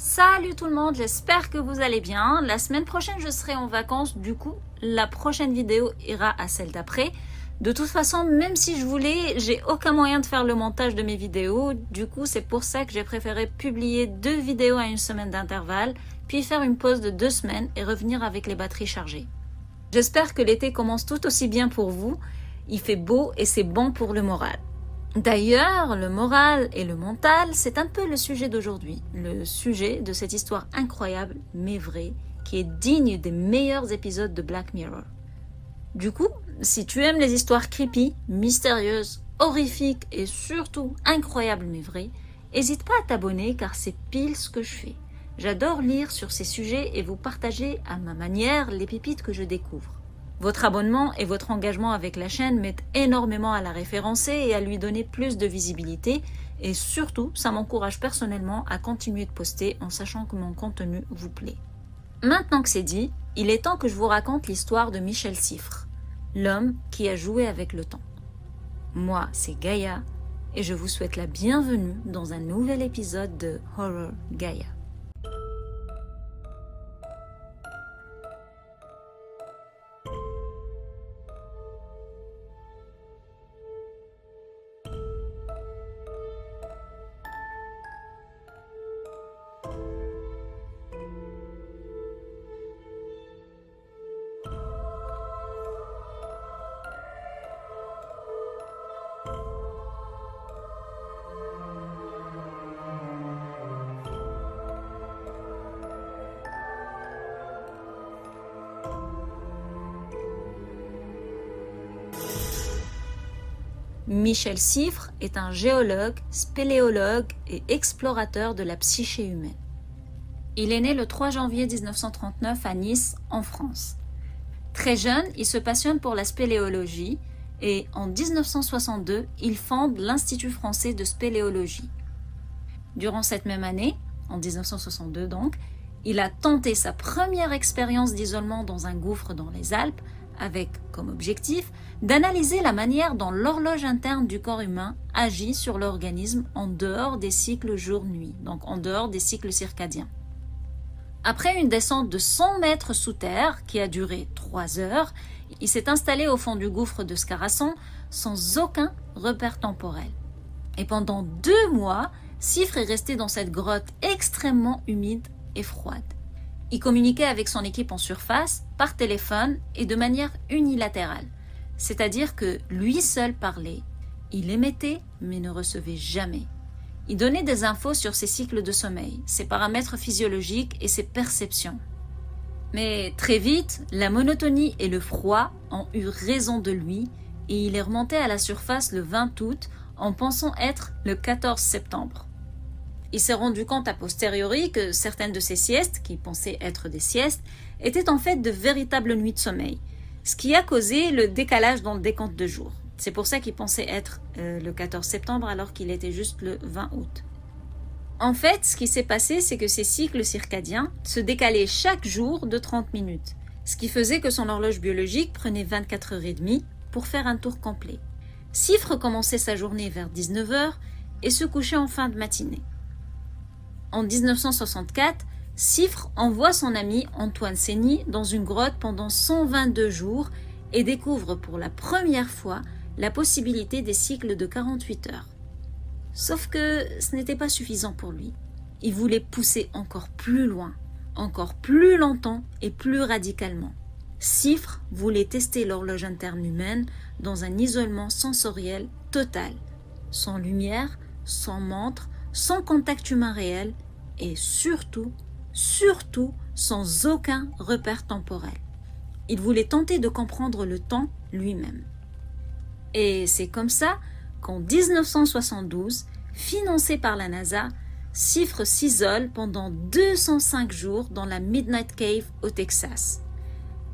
Salut tout le monde, j'espère que vous allez bien. La semaine prochaine, je serai en vacances. Du coup, la prochaine vidéo ira à celle d'après. De toute façon, même si je voulais, j'ai aucun moyen de faire le montage de mes vidéos. Du coup, c'est pour ça que j'ai préféré publier 2 vidéos à une semaine d'intervalle, puis faire une pause de 2 semaines et revenir avec les batteries chargées. J'espère que l'été commence tout aussi bien pour vous. Il fait beau et c'est bon pour le moral. D'ailleurs, le moral et le mental, c'est un peu le sujet d'aujourd'hui. Le sujet de cette histoire incroyable, mais vraie, qui est digne des meilleurs épisodes de Black Mirror. Du coup, si tu aimes les histoires creepy, mystérieuses, horrifiques et surtout incroyables mais vraies, n'hésite pas à t'abonner car c'est pile ce que je fais. J'adore lire sur ces sujets et vous partager à ma manière les pépites que je découvre. Votre abonnement et votre engagement avec la chaîne m'aident énormément à la référencer et à lui donner plus de visibilité. Et surtout, ça m'encourage personnellement à continuer de poster en sachant que mon contenu vous plaît. Maintenant que c'est dit, il est temps que je vous raconte l'histoire de Michel Cifre, l'homme qui a joué avec le temps. Moi, c'est Gaïa et je vous souhaite la bienvenue dans un nouvel épisode de Horror Gaïa. Michel Cifre est un géologue, spéléologue et explorateur de la psyché humaine. Il est né le 3 janvier 1939 à Nice, en France. Très jeune, il se passionne pour la spéléologie et en 1962, il fonde l'Institut français de spéléologie. Durant cette même année, en 1962 donc, il a tenté sa première expérience d'isolement dans un gouffre dans les Alpes avec comme objectif d'analyser la manière dont l'horloge interne du corps humain agit sur l'organisme en dehors des cycles jour-nuit, donc en dehors des cycles circadiens. Après une descente de 100 mètres sous terre qui a duré 3 heures, il s'est installé au fond du gouffre de Scarasson sans aucun repère temporel. Et pendant 2 mois, Cifre est resté dans cette grotte extrêmement humide et froide. Il communiquait avec son équipe en surface, par téléphone et de manière unilatérale. C'est-à-dire que lui seul parlait. Il émettait, mais ne recevait jamais. Il donnait des infos sur ses cycles de sommeil, ses paramètres physiologiques et ses perceptions. Mais très vite, la monotonie et le froid ont eu raison de lui et il est remonté à la surface le 20 août en pensant être le 14 septembre. Il s'est rendu compte a posteriori que certaines de ses siestes, qui pensaient être des siestes, étaient en fait de véritables nuits de sommeil, ce qui a causé le décalage dans le décompte de jours. C'est pour ça qu'il pensait être le 14 septembre alors qu'il était juste le 20 août. En fait, ce qui s'est passé, c'est que ses cycles circadiens se décalaient chaque jour de 30 minutes, ce qui faisait que son horloge biologique prenait 24h30 pour faire un tour complet. Cifre commençait sa journée vers 19h et se couchait en fin de matinée. En 1964, Cifre envoie son ami Antoine Seigny dans une grotte pendant 122 jours et découvre pour la première fois la possibilité des cycles de 48 heures. Sauf que ce n'était pas suffisant pour lui. Il voulait pousser encore plus loin, encore plus longtemps et plus radicalement. Cifre voulait tester l'horloge interne humaine dans un isolement sensoriel total, sans lumière, sans montre, sans contact humain réel et surtout sans aucun repère temporel. Il voulait tenter de comprendre le temps lui-même. Et c'est comme ça qu'en 1972, financé par la NASA, Cifre s'isole pendant 205 jours dans la Midnight Cave au Texas.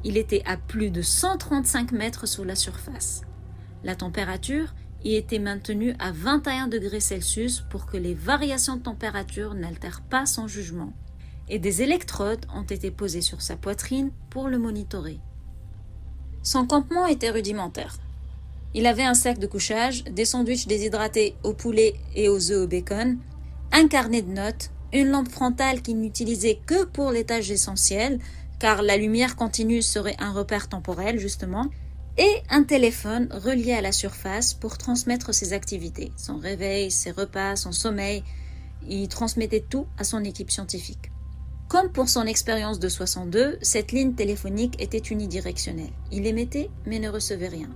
Il était à plus de 135 mètres sous la surface. La température y était maintenu à 21 degrés Celsius pour que les variations de température n'altèrent pas son jugement. Et des électrodes ont été posées sur sa poitrine pour le monitorer. Son campement était rudimentaire. Il avait un sac de couchage, des sandwichs déshydratés au poulet et aux œufs au bacon, un carnet de notes une lampe frontale qu'il n'utilisait que pour les tâches essentielles, car la lumière continue serait un repère temporel justement, et un téléphone relié à la surface pour transmettre ses activités, son réveil, ses repas, son sommeil. Il transmettait tout à son équipe scientifique. Comme pour son expérience de 62, cette ligne téléphonique était unidirectionnelle. Il émettait mais ne recevait rien.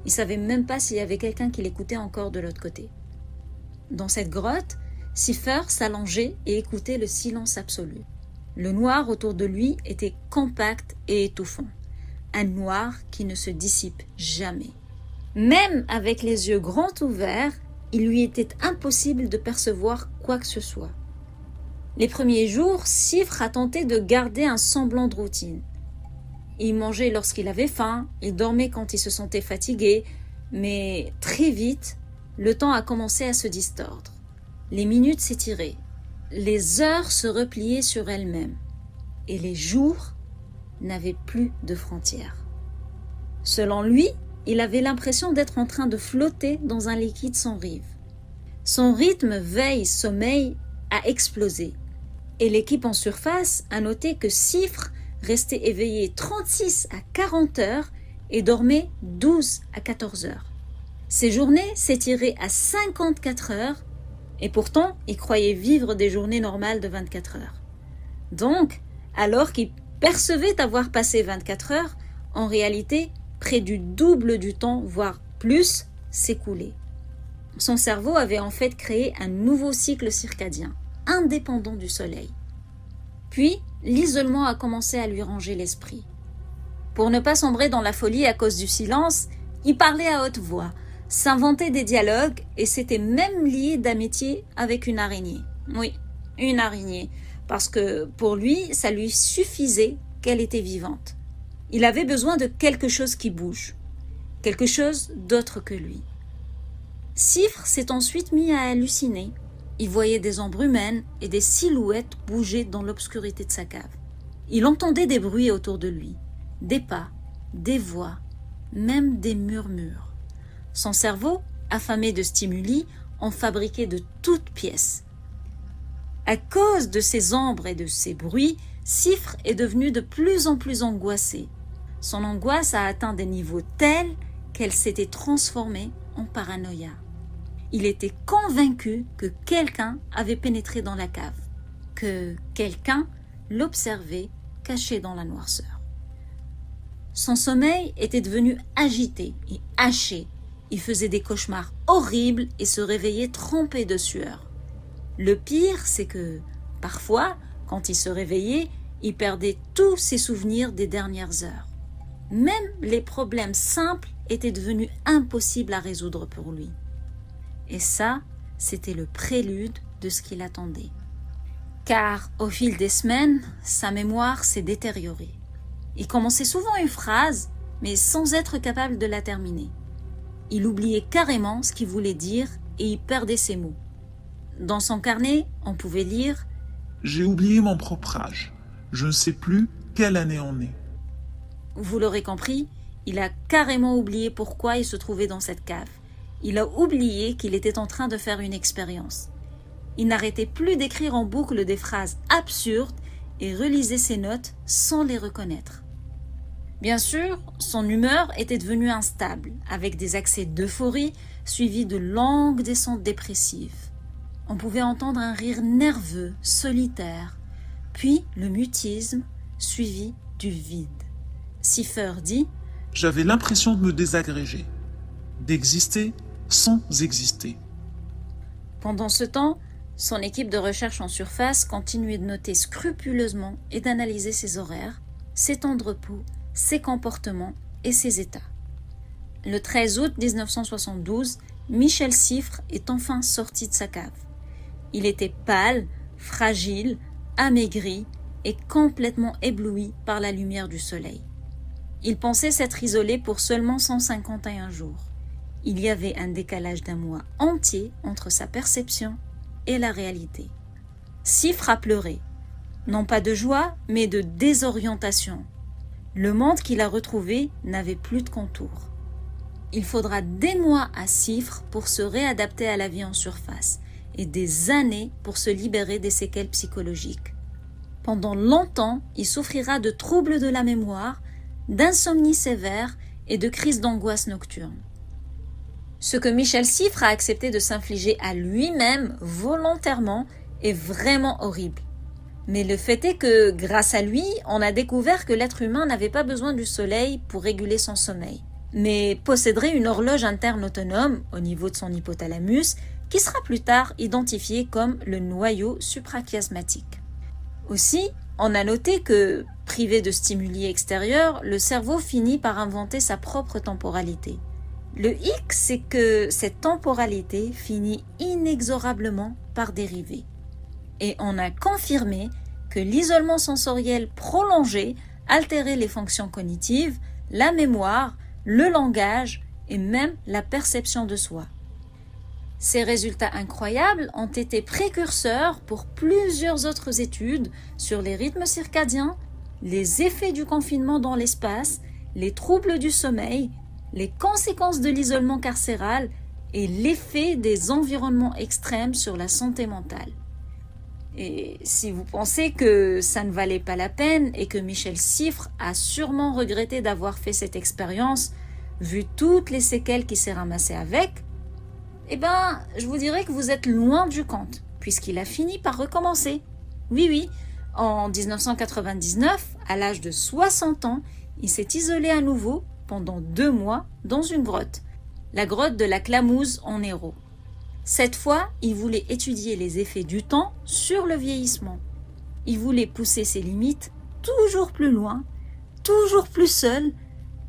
Il ne savait même pas s'il y avait quelqu'un qui l'écoutait encore de l'autre côté. Dans cette grotte, Siffer s'allongeait et écoutait le silence absolu. Le noir autour de lui était compact et étouffant. Un noir qui ne se dissipe jamais. Même avec les yeux grands ouverts, il lui était impossible de percevoir quoi que ce soit. Les premiers jours, Sifr a tenté de garder un semblant de routine. Il mangeait lorsqu'il avait faim, il dormait quand il se sentait fatigué, mais très vite, le temps a commencé à se distordre. Les minutes s'étiraient, les heures se repliaient sur elles-mêmes, et les jours n'avaient plus de frontières. Selon lui, il avait l'impression d'être en train de flotter dans un liquide sans rive. Son rythme veille-sommeil a explosé, et l'équipe en surface a noté que Sifr restait éveillé 36 à 40 heures et dormait 12 à 14 heures. Ses journées s'étiraient à 54 heures, et pourtant, il croyait vivre des journées normales de 24 heures. Donc, alors qu'il percevait avoir passé 24 heures, en réalité, près du double du temps, voire plus, s'écoulait. Son cerveau avait en fait créé un nouveau cycle circadien, indépendant du soleil. Puis, l'isolement a commencé à lui ranger l'esprit. Pour ne pas sombrer dans la folie à cause du silence, il parlait à haute voix, s'inventait des dialogues et s'était même lié d'amitié avec une araignée. Oui, une araignée, parce que pour lui, ça lui suffisait qu'elle était vivante. Il avait besoin de quelque chose qui bouge, quelque chose d'autre que lui. Sifr s'est ensuite mis à halluciner. Il voyait des ombres humaines et des silhouettes bouger dans l'obscurité de sa cave. Il entendait des bruits autour de lui, des pas, des voix, même des murmures. Son cerveau, affamé de stimuli, en fabriquait de toutes pièces. À cause de ces ombres et de ces bruits, Sifr est devenu de plus en plus angoissé. Son angoisse a atteint des niveaux tels qu'elle s'était transformée en paranoïa. Il était convaincu que quelqu'un avait pénétré dans la cave, que quelqu'un l'observait caché dans la noirceur. Son sommeil était devenu agité et haché. Il faisait des cauchemars horribles et se réveillait trempé de sueur. Le pire, c'est que, parfois, quand il se réveillait, il perdait tous ses souvenirs des dernières heures. Même les problèmes simples étaient devenus impossibles à résoudre pour lui. Et ça, c'était le prélude de ce qu'il attendait. Car, au fil des semaines, sa mémoire s'est détériorée. Il commençait souvent une phrase, mais sans être capable de la terminer. Il oubliait carrément ce qu'il voulait dire et il perdait ses mots. Dans son carnet, on pouvait lire « J'ai oublié mon propre âge. Je ne sais plus quelle année on est. » Vous l'aurez compris, il a carrément oublié pourquoi il se trouvait dans cette cave. Il a oublié qu'il était en train de faire une expérience. Il n'arrêtait plus d'écrire en boucle des phrases absurdes et relisait ses notes sans les reconnaître. Bien sûr, son humeur était devenue instable, avec des accès d'euphorie suivis de longues descentes dépressives. On pouvait entendre un rire nerveux, solitaire, puis le mutisme suivi du vide. Siffer dit « J'avais l'impression de me désagréger, d'exister sans exister. » Pendant ce temps, son équipe de recherche en surface continuait de noter scrupuleusement et d'analyser ses horaires, ses temps de repos, ses comportements et ses états. Le 13 août 1972, Michel Sifr est enfin sorti de sa cave. Il était pâle, fragile, amaigri et complètement ébloui par la lumière du soleil. Il pensait s'être isolé pour seulement 151 jours. Il y avait un décalage d'un mois entier entre sa perception et la réalité. Sifr a pleuré, non pas de joie, mais de désorientation. Le monde qu'il a retrouvé n'avait plus de contours. Il faudra des mois à Sifr pour se réadapter à la vie en surface et des années pour se libérer des séquelles psychologiques. Pendant longtemps, il souffrira de troubles de la mémoire, d'insomnie sévère et de crises d'angoisse nocturne. Ce que Michel Siffre a accepté de s'infliger à lui-même volontairement est vraiment horrible. Mais le fait est que, grâce à lui, on a découvert que l'être humain n'avait pas besoin du soleil pour réguler son sommeil, mais posséderait une horloge interne autonome au niveau de son hypothalamus qui sera plus tard identifié comme le noyau suprachiasmatique. Aussi, on a noté que, privé de stimuli extérieurs, le cerveau finit par inventer sa propre temporalité. Le hic, c'est que cette temporalité finit inexorablement par dériver. Et on a confirmé que l'isolement sensoriel prolongé altérait les fonctions cognitives, la mémoire, le langage et même la perception de soi. Ces résultats incroyables ont été précurseurs pour plusieurs autres études sur les rythmes circadiens, les effets du confinement dans l'espace, les troubles du sommeil, les conséquences de l'isolement carcéral et l'effet des environnements extrêmes sur la santé mentale. Et si vous pensez que ça ne valait pas la peine et que Michel Siffre a sûrement regretté d'avoir fait cette expérience, vu toutes les séquelles qu'il s'est ramassées avec, eh ben, je vous dirais que vous êtes loin du compte, puisqu'il a fini par recommencer. Oui, en 1999, à l'âge de 60 ans, il s'est isolé à nouveau pendant 2 mois dans une grotte, la grotte de la Clamouze en Hérault. Cette fois, il voulait étudier les effets du temps sur le vieillissement. Il voulait pousser ses limites toujours plus loin, toujours plus seul,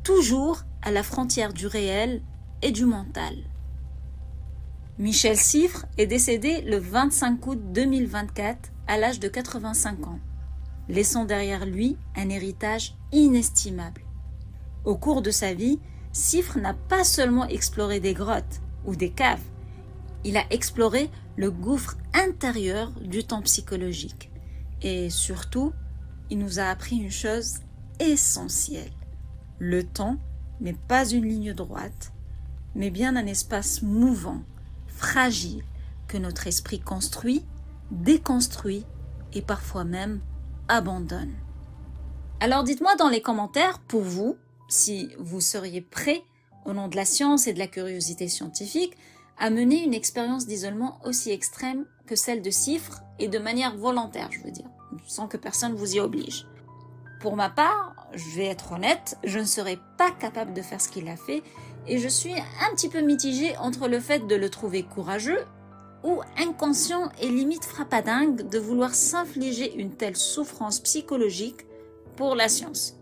toujours à la frontière du réel et du mental. Michel Siffre est décédé le 25 août 2024 à l'âge de 85 ans, laissant derrière lui un héritage inestimable. Au cours de sa vie, Siffre n'a pas seulement exploré des grottes ou des caves, il a exploré le gouffre intérieur du temps psychologique. Et surtout, il nous a appris une chose essentielle. Le temps n'est pas une ligne droite, mais bien un espace mouvant, fragile, que notre esprit construit, déconstruit et parfois même abandonne. Alors dites-moi dans les commentaires, pour vous, si vous seriez prêt, au nom de la science et de la curiosité scientifique, à mener une expérience d'isolement aussi extrême que celle de Siffre et de manière volontaire, je veux dire, sans que personne vous y oblige. Pour ma part, je vais être honnête, je ne serais pas capable de faire ce qu'il a fait et je suis un petit peu mitigée entre le fait de le trouver courageux ou inconscient et limite frappadingue de vouloir s'infliger une telle souffrance psychologique pour la science.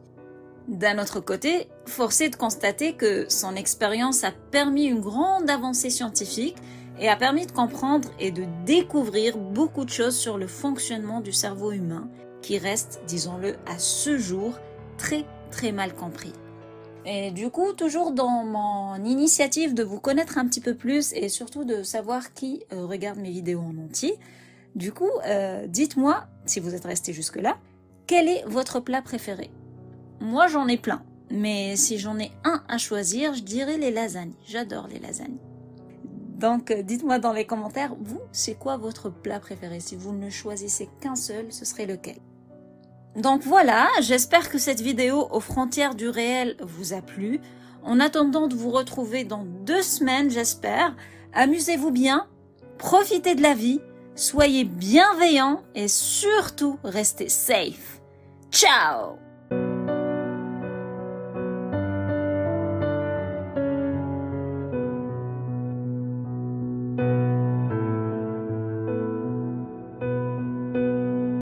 D'un autre côté, force est de constater que son expérience a permis une grande avancée scientifique et a permis de comprendre et de découvrir beaucoup de choses sur le fonctionnement du cerveau humain qui reste, disons-le, à ce jour, très très mal compris. Et du coup, toujours dans mon initiative de vous connaître un petit peu plus et surtout de savoir qui regarde mes vidéos en entier, du coup, dites-moi, si vous êtes resté jusque-là, quel est votre plat préféré ? Moi, j'en ai plein, mais si j'en ai un à choisir, je dirais les lasagnes. J'adore les lasagnes. Donc, dites-moi dans les commentaires, vous, c'est quoi votre plat préféré? Si vous ne choisissez qu'un seul, ce serait lequel? Donc voilà, j'espère que cette vidéo aux frontières du réel vous a plu. En attendant de vous retrouver dans 2 semaines, j'espère, amusez-vous bien, profitez de la vie, soyez bienveillants et surtout restez safe. Ciao!